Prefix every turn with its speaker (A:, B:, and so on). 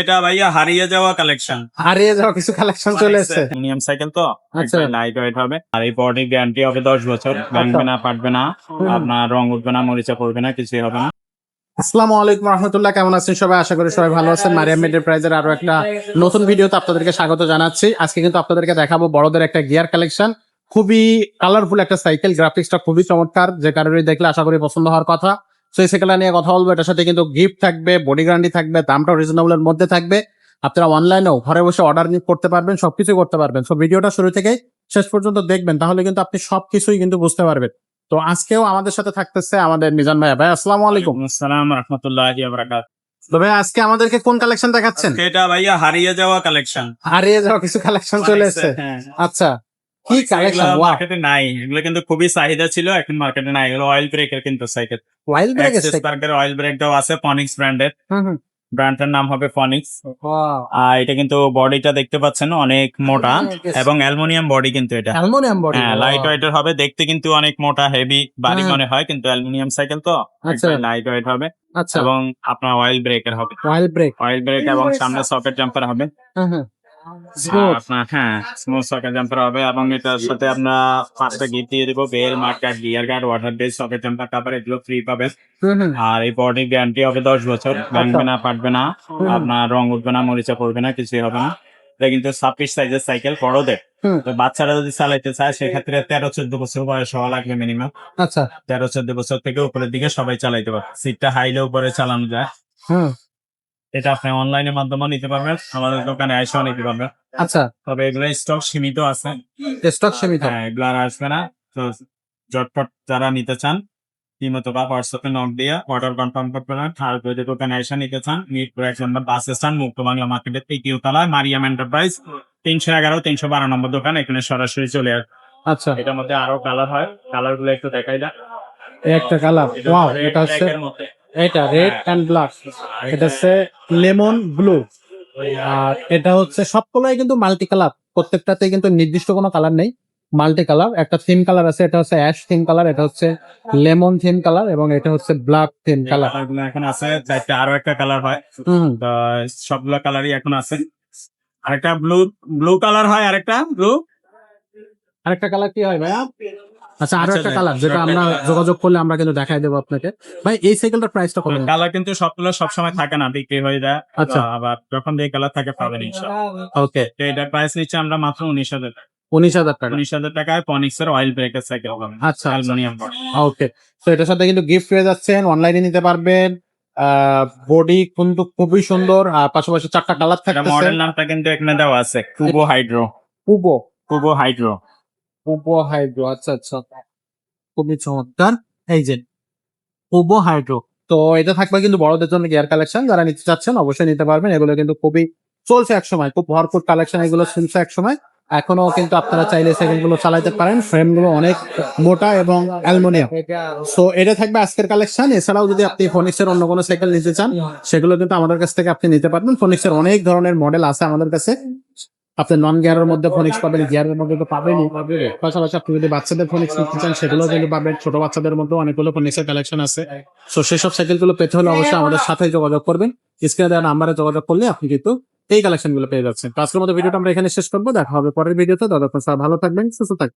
A: এটা ভাইয়া হারিয়ে যাওয়া কালেকশন।
B: হারিয়ে যাওয়া কিছু কালেকশন চলে এসেছে।
A: প্রিমিয়াম সাইকেল তো
B: আচ্ছা।
A: লাইট ওয়েট হবে আর এই বডি গ্যারান্টি হবে 10 বছর। ভাঙবে না, ফাটবে না, আপনার রং উঠবে না, মরিচা পড়বে না, কিছুই হবে না।
B: আসসালামু আলাইকুম রহমতুল্লাহ, কেমন আছেন সবাই? আশা করি সবাই ভালো আছেন। মারিয়াম এন্টারপ্রাইজের আরো একটা নতুন ভিডিওতে আপনাদেরকে স্বাগত জানাচ্ছি। আজকে কিন্তু আপনাদেরকে দেখাবো বড়দের একটা গিয়ার কালেকশন। খুবই কালারফুল একটা সাইকেল, গ্রাফিক্সটা খুবই চমৎকার, যে কারণে দেখলে আশা করি পছন্দ হওয়ার কথা। তো এই সাইকেলটা নিয়ে কথা বলবো। এটার সাথে কিন্তু গিফট থাকবে, বডি গ্যারান্টি থাকবে, দামটা রিজনেবল এর মধ্যে থাকবে। আপনারা অনলাইনেও ঘরে বসে অর্ডার করতে পারবেন, সবকিছু করতে পারবেন। তো ভিডিওটা শুরু থেকে শেষ পর্যন্ত দেখবেন, তাহলে কিন্তু আপনি সবকিছুই কিন্তু বুঝতে পারবেন। তো আজকেও আমাদের সাথে থাকতেছে আমাদের মিজান ভাই। ভাই আসসালামু আলাইকুম।
A: আসসালাম রাহমাতুল্লাহি ওয়া বারাকাতুহু।
B: তো ভাই আজকে আমাদেরকে কোন কালেকশন দেখাচ্ছেন?
A: এটা ভাইয়া হারিয়ে যাওয়া কালেকশন।
B: হারিয়ে যাওয়া কিছু কালেকশন চলে এসেছে।
A: হ্যাঁ।
B: আচ্ছা, কি কালেকশন? ওয়াও,
A: মার্কেটে নাই, এগুলো কিন্তু খুবই চাহিদা ছিল, এখন মার্কেটে নাই। এগুলো অয়েল ব্রেকের কিন্তু সাইকেল।
B: ওয়াইল্ড ব্রেক
A: এক্সেস পার্কের অয়েল ব্রেক দাও আছে, ফনিক্স ব্র্যান্ডের। ব্র্যান্ডের নাম হবে ফনিক্স।
B: ওয়াও,
A: আর এটা কিন্তু বডিটা দেখতে পাচ্ছেন অনেক মোটা এবং অ্যালুমিনিয়াম বডি কিন্তু এটা।
B: Aluminium body.
A: হ্যাঁ, লাইট ওয়েটের হবে, দেখতে কিন্তু অনেক মোটা হেভি ভারী
B: হুম।
A: মনে হয়, কিন্তু অ্যালুমিনিয়াম সাইকেল তো
B: আচ্ছা।
A: লাইট ওয়েট হবে
B: আচ্ছা,
A: এবং আপনার অয়েল ব্রেকের হবে।
B: Wild break.
A: অয়েল ব্রেক এবং সামনে সকেট জাম্পার হবে। আর আপনার স্মুথ সকেট জাম্পার হবে এবং এটার সাথে আমরা 5টা গিফট দিয়ে দেবো: bell, marker, gear guard, water base, socket jumper, cover, এগুলো ফ্রি পাবেন। আর এই বডি গ্যারান্টি হবে 10 বছর। ভাঙবে না, ফাটবে না, আপনার রং উঠবে না, মরিচা পড়বে না, কিছুই হবে না। এটা কিন্তু 26 সাইজের সাইকেল, বড়দের। তো বাচ্চারা যদি চালাইতে চায় সেক্ষেত্রে 13-14 বছর বয়স হওয়া লাগবে মিনিমাম।
B: আচ্ছা।
A: 13-14 বছর থেকে উপরের দিকে সবাই চালাইতে পারে। সিটটা হাইলে উপরে চালানো যায়। এটা আপনি অনলাইনের মাধ্যমে নিতে পারবেন, আমাদের দোকানে এসেও নিতে পারবেন।
B: আচ্ছা,
A: তবে এগুলো স্টক সীমিত আছে।
B: স্টক সীমিত।
A: হ্যাঁ, এগুলো আর আসবে না। তো ঝটপট যারা নিতে চান ইমোতে বা হোয়াটসঅ্যাপে নক দিয়ে অর্ডার কনফার্ম করতে পারেন। আর যদি দোকানে এসে নিতে চান, মিরপুর 1 নম্বর বাস স্ট্যান্ড, মুক্ত বাংলা মার্কেটের 3য় তলায় মারিয়াম এন্টারপ্রাইজ, 311-312 নম্বর দোকান। এখানে সরাসরি চলে আসবে।
B: আচ্ছা,
A: এটার মধ্যে আরো কালার হয়, কালার গুলো একটু দেখাই দেয়।
B: এই একটা কালার। ওয়াও, এটা হচ্ছে এটা রেড এন্ড ব্ল্যাক। এটা হচ্ছে লেমন ব্লু। আর এটা হচ্ছে সবগুলোই কিন্তু মাল্টি কালার, প্রত্যেকটাতে কিন্তু নির্দিষ্ট কোনো কালার নেই, মাল্টি কালার। একটা থিম কালার আছে, এটা হচ্ছে অ্যাশ থিম কালার, এটা হচ্ছে লেমন থিম কালার, এবং এটা হচ্ছে ব্ল্যাক থিম কালার।
A: কালারগুলো এখন আছে, চারটা আরো একটা কালার হয়। তো সবগুলো কালারই এখন আছে। আরেকটা ব্লু ব্লু কালার হয়, আরেকটা ব্লু।
B: আরেকটা কালার কি হয় ভাইয়া? আচ্ছা, আরো
A: আচ্ছা,
B: একটা কালার, যেটা আমরা যোগাযোগ করলে আমরা কিন্তু দেখাই দেবো আপনাকে। ভাই এই সাইকেলটার প্রাইসটা কত?
A: কালার কিন্তু সবগুলো সবসময় থাকে না, বিক্রি হয়ে যায়।
B: আচ্ছা।
A: আবার যখন যে কালার থাকে পাবেন ইনশাআল্লাহ।
B: ওকে,
A: তো এটার প্রাইস নিচ্ছে আমরা মাত্র 19,000 টাকা।
B: 19,000 টাকা।
A: 19,000 টাকায় ফনিক্সের অয়েল ব্রেকের সাইকেল পাবেন।
B: আচ্ছা,
A: অ্যালুমিনিয়াম।
B: ওকে। তো এটার সাথে কিন্তু গিফট পেয়ে যাচ্ছেন, অনলাইনে নিতে পারবেন। বডি কিন্তু খুবই সুন্দর, আর পাশাপাশি 4টা কালার থাকতেছে।
A: মডেল নামটা কিন্তু এখানে দেওয়া আছে, কুবো হাইড্রো।
B: পুবো
A: কুবো হাইড্রো।
B: পুবো হাইড্রো। আচ্ছা আচ্ছা, খুবই চমৎকার। এই যে পুবো হাইড্রো। তো এটা থাকবে কিন্তু বড়দের জন্য গিয়ার কালেকশন, যারা নিতে চাচ্ছেন অবশ্যই নিতে পারবেন। এগুলো কিন্তু খুবই চলছে এক সময়, খুব ভরপুর কালেকশন এগুলো চলছে এক সময়। এখনো কিন্তু আপনারা চাইলে সাইকেল গুলো চালাতে পারেন। ফ্রেম গুলো অনেক মোটা এবং অ্যালুমিনিয়াম। সো এটা থাকবে আজকের কালেকশন। এছাড়াও যদি আপনি ফোনিক্স এর অন্য কোনো সাইকেল নিতে চান, সেগুলো কিন্তু আমাদের কাছ থেকে আপনি নিতে পারবেন। ফোনিক্স এর অনেক ধরনের মডেল আছে আমাদের কাছে। আপনি নন গিয়ারের মধ্যে ফোনিক্স পাবেন, গিয়ারের মধ্যে তো পাবেনই। পাশাপাশি আপনি যদি বাচ্চাদের ফোনিক্স নিতে চান, সেগুলো কিন্তু পাবেন। ছোট বাচ্চাদের মধ্যে অনেকগুলো ফোনিক্সের কালেকশন আছে। সো সেসব সাইকেলগুলো পেতে হলে অবশ্যই আমাদের সাথে যোগাযোগ করবেন। স্ক্রিনে দেওয়া নাম্বারে যোগাযোগ করলে আপনি কিন্তু এই কালেকশন গুলো পেয়ে যাচ্ছেন। তো আজকের মতো ভিডিওটা আমরা এখানে শেষ করবো। দেখা হবে পরের ভিডিওতে। ততক্ষণ সবাই ভালো থাকবেন, সুস্থ থাকবেন।